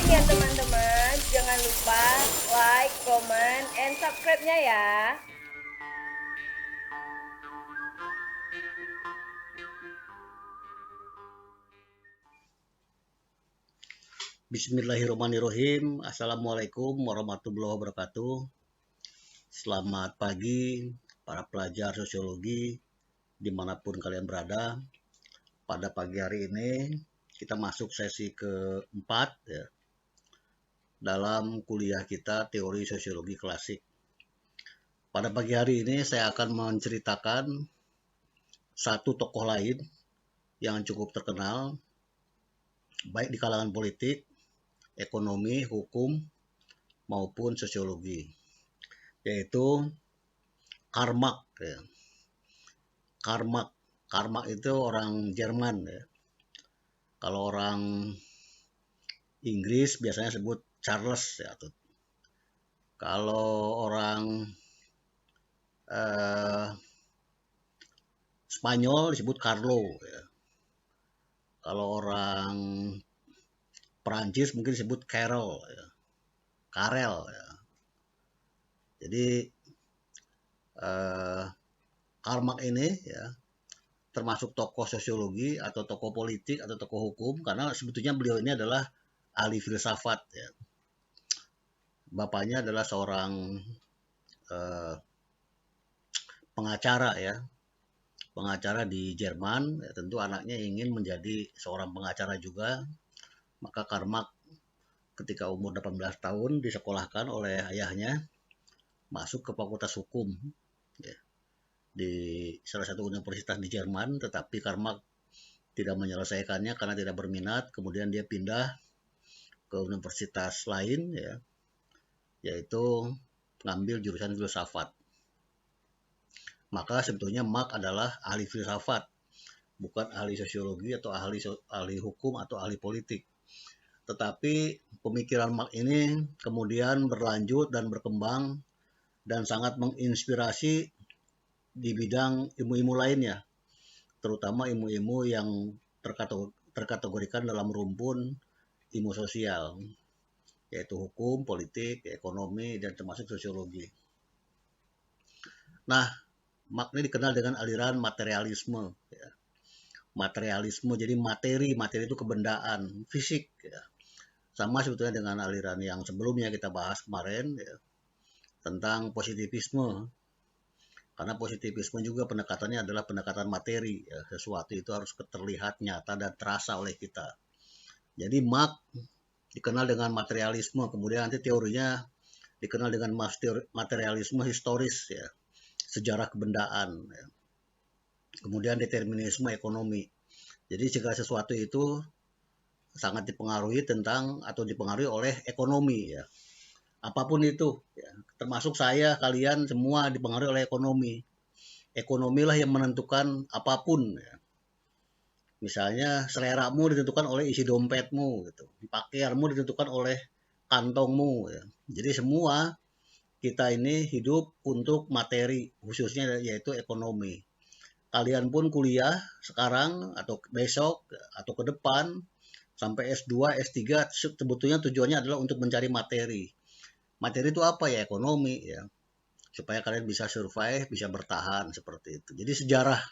ya teman-teman. Jangan lupa like, comment, and subscribe-nya ya. Bismillahirrahmanirrahim. Assalamualaikum warahmatullahi wabarakatuh. Selamat pagi para pelajar sosiologi dimanapun kalian berada. Pada pagi hari ini kita masuk sesi keempat ya, dalam kuliah kita teori sosiologi klasik. Pada pagi hari ini saya akan menceritakan satu tokoh lain yang cukup terkenal baik di kalangan politik, ekonomi, hukum, maupun sosiologi, yaitu Karl Marx. Ya. Karl Marx itu orang Jerman. Ya. Kalau orang Inggris biasanya sebut Charles. Ya. Kalau orang Spanyol disebut Carlo. Ya. Kalau orang Perancis mungkin disebut Karel. Ya. Karel. Ya. Jadi Karl Marx ini ya termasuk tokoh sosiologi atau tokoh politik atau tokoh hukum, karena sebetulnya beliau ini adalah ahli filsafat. Ya. Bapaknya adalah seorang pengacara ya, pengacara di Jerman. Ya, tentu anaknya ingin menjadi seorang pengacara juga, maka Karl Marx ketika umur 18 tahun disekolahkan oleh ayahnya masuk ke Fakultas Hukum ya, di salah satu universitas di Jerman, tetapi Karl Marx tidak menyelesaikannya karena tidak berminat. Kemudian dia pindah ke universitas lain ya, yaitu mengambil jurusan filsafat. Maka sebetulnya Marx adalah ahli filsafat, bukan ahli sosiologi atau ahli hukum atau ahli politik. Tetapi pemikiran Marx ini kemudian berlanjut dan berkembang dan sangat menginspirasi di bidang ilmu-ilmu lainnya, terutama ilmu-ilmu yang terkategorikan dalam rumpun ilmu sosial, yaitu hukum, politik, ekonomi, dan termasuk sosiologi. Nah, Marx ini dikenal dengan aliran materialisme. Ya. Materialisme, jadi materi itu kebendaan, fisik. Ya. Sama sebetulnya dengan aliran yang sebelumnya kita bahas kemarin, ya, tentang positivisme. Karena positivisme juga pendekatannya adalah pendekatan materi. Ya. Sesuatu itu harus terlihat, nyata, dan terasa oleh kita. Jadi Marx dikenal dengan materialisme, kemudian nanti teorinya dikenal dengan materialisme historis, ya, sejarah kebendaan, ya. Kemudian determinisme ekonomi. Jadi segala sesuatu itu sangat dipengaruhi oleh ekonomi, ya. Apapun itu, ya. Termasuk saya, kalian semua dipengaruhi oleh ekonomi. Ekonomilah yang menentukan apapun, ya. Misalnya seleramu ditentukan oleh isi dompetmu, gitu. Pakaianmu ditentukan oleh kantongmu. Ya. Jadi semua kita ini hidup untuk materi, khususnya yaitu ekonomi. Kalian pun kuliah sekarang atau besok atau ke depan sampai S2, S3 sebetulnya tujuannya adalah untuk mencari materi. Materi itu apa ya? Ekonomi ya. Supaya kalian bisa survive, bisa bertahan seperti itu. Jadi sejarah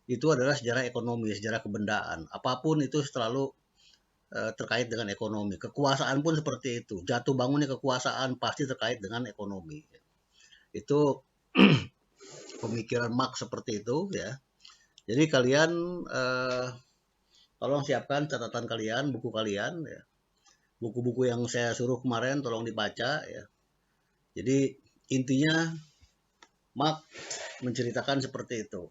itu adalah sejarah ekonomi, sejarah kebendaan. Apapun itu selalu terkait dengan ekonomi. Kekuasaan pun seperti itu. Jatuh bangunnya kekuasaan pasti terkait dengan ekonomi. Itu pemikiran Marx seperti itu ya. Jadi kalian tolong siapkan catatan kalian, buku kalian ya. Buku-buku yang saya suruh kemarin tolong dibaca ya. Jadi intinya Marx menceritakan seperti itu.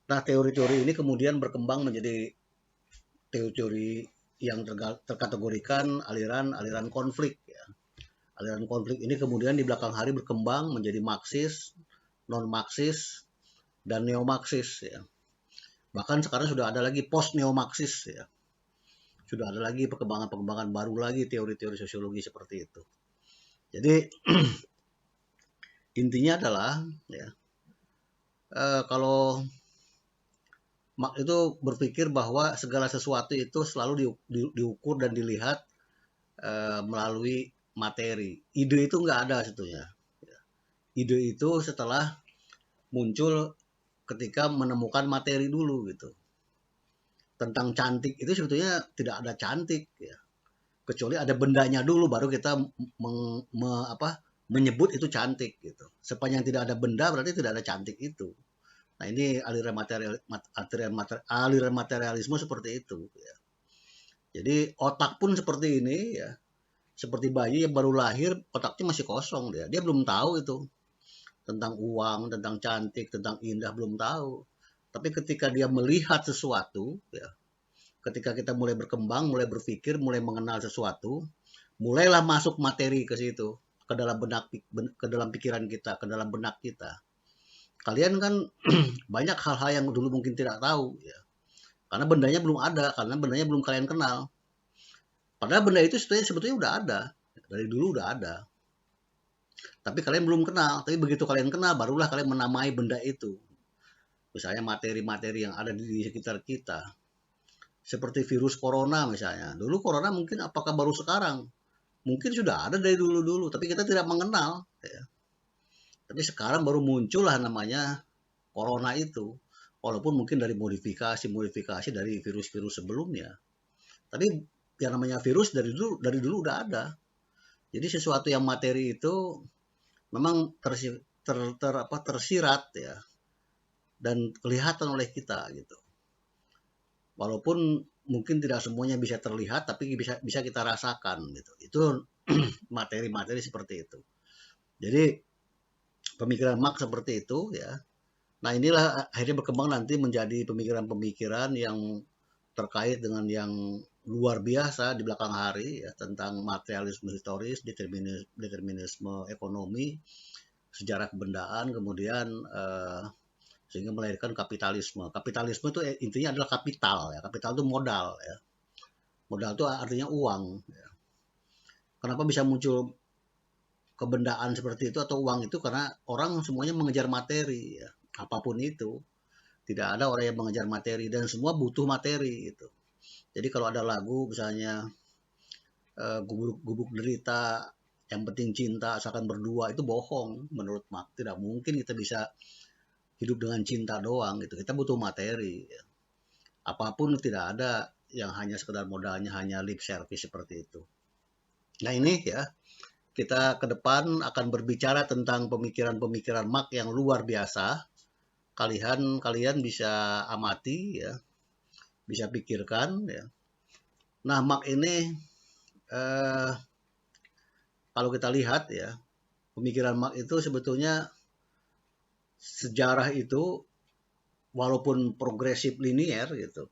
Nah, teori-teori ini kemudian berkembang menjadi teori-teori yang terkategorikan aliran konflik. Ya. Aliran konflik ini kemudian di belakang hari berkembang menjadi Marxis, non-Marxis, dan neo-Marxis. Ya. Bahkan sekarang sudah ada lagi post-neo-Marxis. Ya. Sudah ada lagi perkembangan baru lagi teori-teori sosiologi seperti itu. Jadi intinya adalah ya, kalau Marx itu berpikir bahwa segala sesuatu itu selalu diukur dan dilihat melalui materi. Ide itu nggak ada sebetulnya. Ide itu setelah muncul ketika menemukan materi dulu gitu. Tentang cantik itu sebetulnya tidak ada cantik ya. Kecuali ada bendanya dulu baru kita menyebut itu cantik gitu. Sepanjang tidak ada benda berarti tidak ada cantik itu. Nah ini aliran materialisme seperti itu. Ya. Jadi otak pun seperti ini ya, seperti bayi yang baru lahir otaknya masih kosong dia belum tahu itu tentang uang, tentang cantik, tentang indah belum tahu. Tapi ketika dia melihat sesuatu, ya, ketika kita mulai berkembang, mulai berpikir, mulai mengenal sesuatu, mulailah masuk materi ke situ, ke dalam ke dalam pikiran kita, ke dalam benak kita. Kalian kan banyak hal-hal yang dulu mungkin tidak tahu, ya, karena bendanya belum ada, karena bendanya belum kalian kenal. Padahal benda itu sebetulnya udah ada, dari dulu udah ada. Tapi kalian belum kenal, tapi begitu kalian kenal, barulah kalian menamai benda itu. Misalnya materi-materi yang ada di sekitar kita. Seperti virus corona misalnya. Dulu corona mungkin apakah baru sekarang? Mungkin sudah ada dari dulu-dulu, tapi kita tidak mengenal. Ya. Tapi sekarang baru muncullah namanya corona itu. Walaupun mungkin dari modifikasi dari virus-virus sebelumnya. Tapi yang namanya virus dari dulu udah ada. Jadi sesuatu yang materi itu memang tersirat ya dan kelihatan oleh kita gitu. Walaupun mungkin tidak semuanya bisa terlihat tapi bisa kita rasakan gitu. Itu materi-materi seperti itu. Jadi pemikiran Marx seperti itu ya. Nah, inilah akhirnya berkembang nanti menjadi pemikiran-pemikiran yang terkait dengan yang luar biasa di belakang hari ya, tentang materialisme historis, determinisme ekonomi, sejarah kebendaan, kemudian sehingga melahirkan kapitalisme. Kapitalisme itu intinya adalah kapital ya. Kapital itu modal ya. Modal itu artinya uang ya. Kenapa bisa muncul kebendaan seperti itu atau uang itu? Karena orang semuanya mengejar materi ya. Apapun itu. Tidak ada orang yang mengejar materi dan semua butuh materi gitu. Jadi kalau ada lagu misalnya gubuk derita yang penting cinta asalkan berdua, itu bohong menurut Marx. Tidak mungkin kita bisa hidup dengan cinta doang gitu. Kita butuh materi. Ya. Apapun tidak ada yang hanya sekedar modalnya hanya lip service seperti itu. Nah ini ya kita ke depan akan berbicara tentang pemikiran-pemikiran Marx yang luar biasa. Kalian bisa amati ya, bisa pikirkan ya. Nah, Marx ini kalau kita lihat ya, pemikiran Marx itu sebetulnya sejarah itu walaupun progresif linier gitu.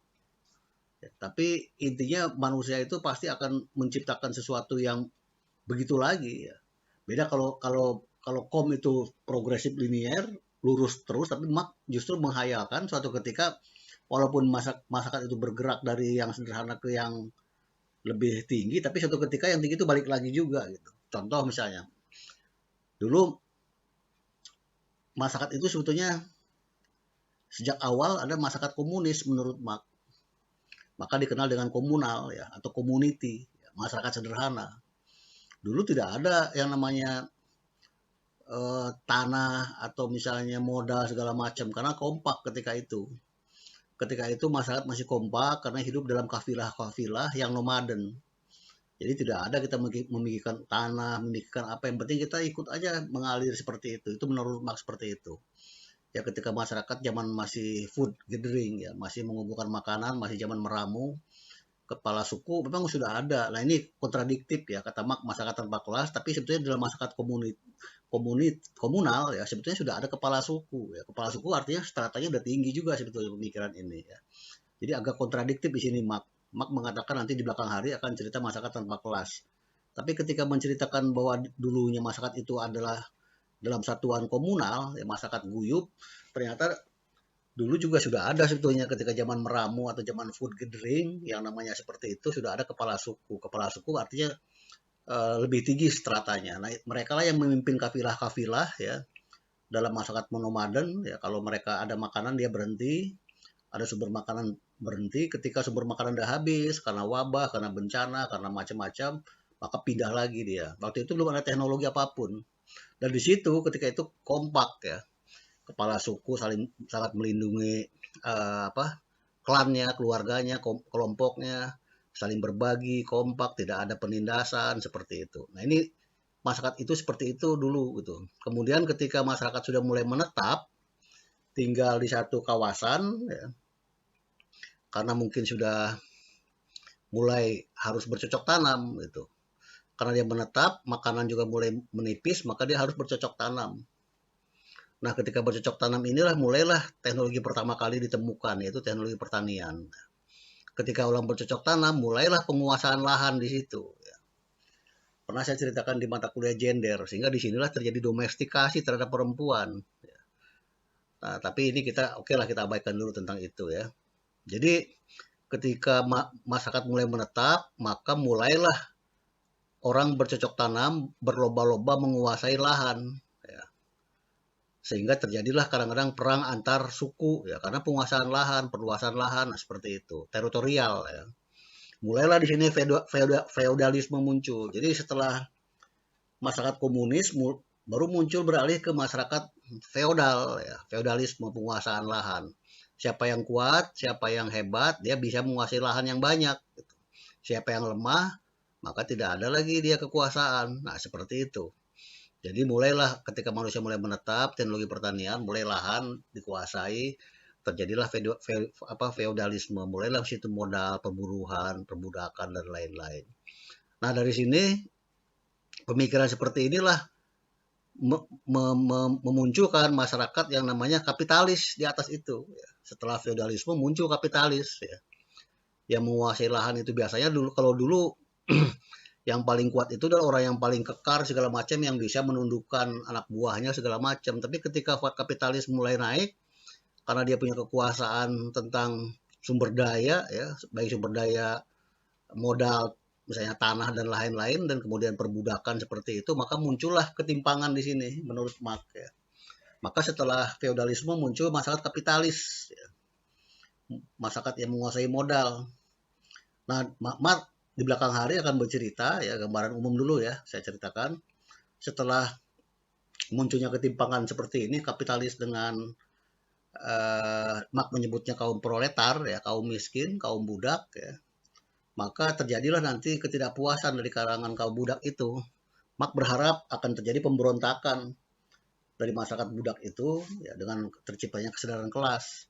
Ya, tapi intinya manusia itu pasti akan menciptakan sesuatu yang begitu lagi ya. Beda kalau kom itu progresif linier, lurus terus, tapi Marx justru menghayalkan suatu ketika walaupun masyarakat itu bergerak dari yang sederhana ke yang lebih tinggi, tapi suatu ketika yang tinggi itu balik lagi juga gitu. Contoh misalnya, dulu masyarakat itu sebetulnya sejak awal ada masyarakat komunis menurut Marx. Maka dikenal dengan komunal ya atau community, masyarakat sederhana. Dulu tidak ada yang namanya tanah atau misalnya modal segala macam karena kompak ketika itu. Ketika itu masyarakat masih kompak karena hidup dalam kafilah-kafilah yang nomaden. Jadi tidak ada kita memikirkan tanah, memikirkan apa, yang penting kita ikut aja mengalir seperti itu. Itu menurut Marx seperti itu. Ya ketika masyarakat zaman masih food gathering ya, masih mengumpulkan makanan, masih zaman meramu, kepala suku memang sudah ada. Nah ini kontradiktif ya, kata Marx masyarakat tanpa kelas, tapi sebetulnya dalam masyarakat komunal ya sebetulnya sudah ada kepala suku ya. Kepala suku artinya stratanya udah tinggi juga sebetulnya pemikiran ini ya. Jadi agak kontradiktif di sini Marx mengatakan nanti di belakang hari akan cerita masyarakat tanpa kelas. Tapi ketika menceritakan bahwa dulunya masyarakat itu adalah dalam satuan komunal ya, masyarakat guyup, ternyata dulu juga sudah ada sebetulnya ketika zaman meramu atau zaman food gathering yang namanya seperti itu sudah ada kepala suku. Kepala suku artinya lebih tinggi stratanya. Nah, mereka lah yang memimpin kafilah-kafilah ya dalam masyarakat monomaden ya. Kalau mereka ada makanan dia berhenti, ada sumber makanan berhenti. Ketika sumber makanan udah habis karena wabah, karena bencana, karena macam-macam, maka pindah lagi dia. Waktu itu belum ada teknologi apapun. Dan di situ ketika itu kompak ya, kepala suku saling sangat melindungi klannya, keluarganya, kelompoknya, saling berbagi, kompak, tidak ada penindasan seperti itu. Nah ini masyarakat itu seperti itu dulu gitu. Kemudian ketika masyarakat sudah mulai menetap, tinggal di satu kawasan, ya, karena mungkin sudah mulai harus bercocok tanam gitu. Karena dia menetap, makanan juga mulai menipis, maka dia harus bercocok tanam. Nah, ketika bercocok tanam inilah mulailah teknologi pertama kali ditemukan, yaitu teknologi pertanian. Ketika orang bercocok tanam, mulailah penguasaan lahan di situ. Pernah saya ceritakan di mata kuliah gender, sehingga disinilah terjadi domestikasi terhadap perempuan. Nah, tapi ini kita oke lah kita abaikan dulu tentang itu ya. Jadi ketika masyarakat mulai menetap, maka mulailah orang bercocok tanam, berlomba-lomba menguasai lahan. Ya. Sehingga terjadilah kadang-kadang perang antar suku, ya, karena penguasaan lahan, perluasan lahan, nah, seperti itu, teritorial. Ya. Mulailah di sini feodalisme muncul. Jadi setelah masyarakat komunis, baru muncul beralih ke masyarakat feodal, ya, feodalisme penguasaan lahan. Siapa yang kuat, siapa yang hebat, dia bisa menguasai lahan yang banyak. Gitu. Siapa yang lemah, maka tidak ada lagi dia kekuasaan. Nah, seperti itu. Jadi mulailah ketika manusia mulai menetap, teknologi pertanian, mulai lahan dikuasai, terjadilah feodalisme, mulailah situ modal, perburuan, perbudakan, dan lain-lain. Nah, dari sini pemikiran seperti inilah memunculkan masyarakat yang namanya kapitalis di atas itu. Setelah feodalisme muncul kapitalis, ya, yang menguasai lahan itu biasanya kalau dulu yang paling kuat itu adalah orang yang paling kekar segala macam yang bisa menundukkan anak buahnya segala macam. Tapi ketika kapitalis mulai naik, karena dia punya kekuasaan tentang sumber daya, ya, baik sumber daya modal, misalnya tanah dan lain-lain, dan kemudian perbudakan seperti itu, maka muncullah ketimpangan di sini menurut Marx. Ya. Maka setelah feodalisme muncul masyarakat kapitalis, ya, masyarakat yang menguasai modal. Nah, Marx di belakang hari akan bercerita, ya, gambaran umum dulu ya, saya ceritakan. Setelah munculnya ketimpangan seperti ini, kapitalis dengan Marx menyebutnya kaum proletar, ya, kaum miskin, kaum budak, ya, maka terjadilah nanti ketidakpuasan dari kalangan kaum budak itu. Marx berharap akan terjadi pemberontakan dari masyarakat budak itu, ya, dengan terciptanya kesadaran kelas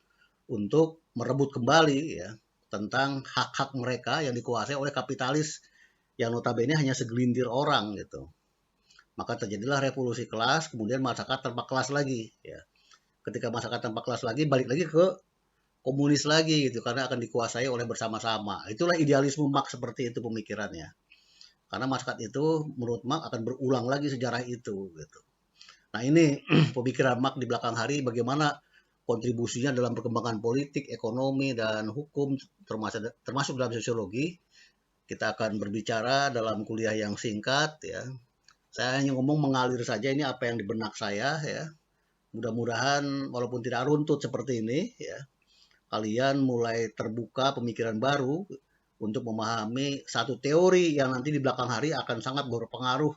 untuk merebut kembali, ya, tentang hak-hak mereka yang dikuasai oleh kapitalis yang notabene hanya segelintir orang gitu. Maka terjadilah revolusi kelas, kemudian masyarakat tanpa kelas lagi. Ya. Ketika masyarakat tanpa kelas lagi, balik lagi ke komunis lagi gitu, karena akan dikuasai oleh bersama-sama. Itulah idealisme Marx seperti itu pemikirannya. Karena masyarakat itu menurut Marx akan berulang lagi sejarah itu gitu. Nah ini pemikiran Marx di belakang hari bagaimana kontribusinya dalam perkembangan politik, ekonomi, dan hukum, termasuk dalam sosiologi. Kita akan berbicara dalam kuliah yang singkat, ya. Saya hanya ngomong mengalir saja, ini apa yang di benak saya, ya. Mudah-mudahan walaupun tidak runtut seperti ini, ya, kalian mulai terbuka pemikiran baru untuk memahami satu teori yang nanti di belakang hari akan sangat berpengaruh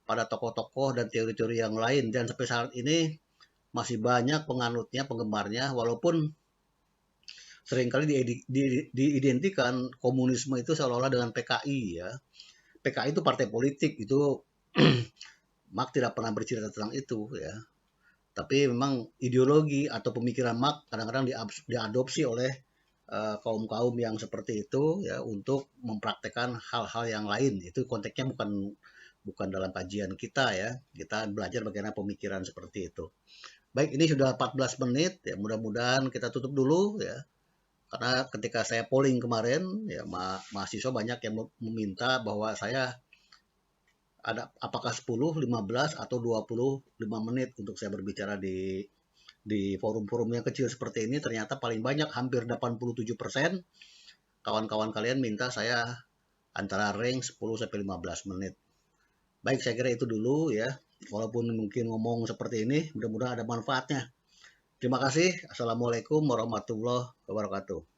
pada tokoh-tokoh dan teori-teori yang lain. Dan sampai saat ini masih banyak penganutnya, penggemarnya, walaupun seringkali diidentikan komunisme itu seolah-olah dengan PKI, ya. PKI itu partai politik, itu Marx tidak pernah bercerita tentang itu, ya. Tapi memang ideologi atau pemikiran Marx kadang-kadang diadopsi oleh kaum-kaum yang seperti itu, ya, untuk mempraktekkan hal-hal yang lain. Itu konteksnya bukan dalam kajian kita, ya. Kita belajar bagaimana pemikiran seperti itu. Baik, ini sudah 14 menit, ya, mudah-mudahan kita tutup dulu, ya. Karena ketika saya polling kemarin, ya, mahasiswa banyak yang meminta bahwa saya ada apakah 10, 15 atau 25 menit untuk saya berbicara di forum-forum yang kecil seperti ini. Ternyata paling banyak hampir 87% kawan-kawan kalian minta saya antara range 10 sampai 15 menit. Baik, saya kira itu dulu, ya. Walaupun mungkin ngomong seperti ini, mudah-mudahan ada manfaatnya. Terima kasih. Assalamualaikum warahmatullahi wabarakatuh.